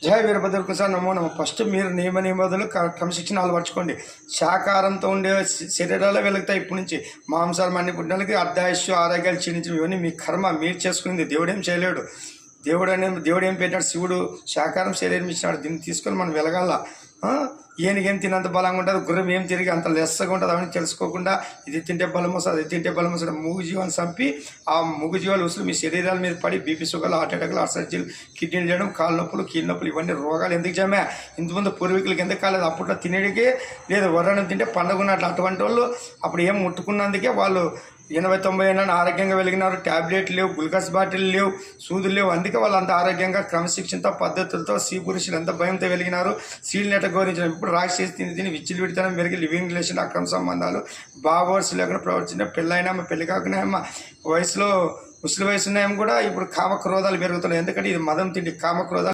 జయ వీరభద్రకు sir నమో నమో. First మీరు నియమ నిబంధనలు క్రమశిక్షణ అలవర్చుకోండి. శాకాహారంతో ఉండే శరీరాలు వెలుగుతాయి. ఇప్పటి నుంచి మాంసాలు అన్ని పుట్టినకి అర్ధాయుష్యు ఆరోగ్యాలు క్షీణించడం ఇవన్నీ మీ కర్మ, మీరు చేసుకునేది. దేవుడేం చేయలేడు. దేవుడు ఏం పెట్టాడు? శివుడు శాకాహారం శరీరం ఇచ్చినాడు. దీన్ని తీసుకొని మనం వెలగాల. ఏనుగేం తినంత బలంగా ఉంటుంది, గుర్రం ఏం తిరిగి అంత లెస్సగా ఉంటుంది అవన్నీ తెలుసుకోకుండా ఇది తింటే బలం వస్తుంది, అది తింటే బలం వస్తుంది. మూగు జీవాలు చంపి ఆ మూగు జీవాలు ఉసులు మీ శరీరాల మీద పడి బీపీ షుగర్లు, హార్ట్ అటాక్లు, అసర్జీలు, కిడ్నీలు చేయడం, కాళ్ళ నొప్పులు, కీళ్ళ నొప్పులు, ఇవన్నీ రోగాలు ఎందుకు జమే? ఇంతకుముందు పూర్వీకులకి ఎందుకు కాలేదు? అప్పట్లో తినేటికి లేదు, వరణం తింటే పండుగ ఉన్నట్లు. అటువంటి వాళ్ళు అప్పుడు ఏం ముట్టుకున్నందుకే వాళ్ళు 80-90 ఏళ్ళని ఆరోగ్యంగా వెలిగినారు. ట్యాబ్లెట్లు లేవు, గ్లూకోజ్ బాటిల్ లేవు, సూదులు లేవు. అందుకే వాళ్ళు అంత ఆరోగ్యంగా క్రమశిక్షణతో పద్ధతులతో స్త్రీ పురుషులు ఎంత భయంతో వెలిగినారు. స్త్రీలు నెట గౌరవించడం. ఇప్పుడు రాక్షసి తిని విచ్చిలు విడతనం పెరిగి లివింగ్ రిలేషన్, అక్రమ సంబంధాలు, బావోర్స్ లేకుండా ప్రవర్తించిన పెళ్ళైనా పెళ్లి కాకుండా వయసులో ముసలి వయసు ఉన్నాయేమో కూడా ఇప్పుడు కామక్రోధాలు పెరుగుతున్నాయి. ఎందుకంటే ఇది మదం తిండి. కామక్రోధాలు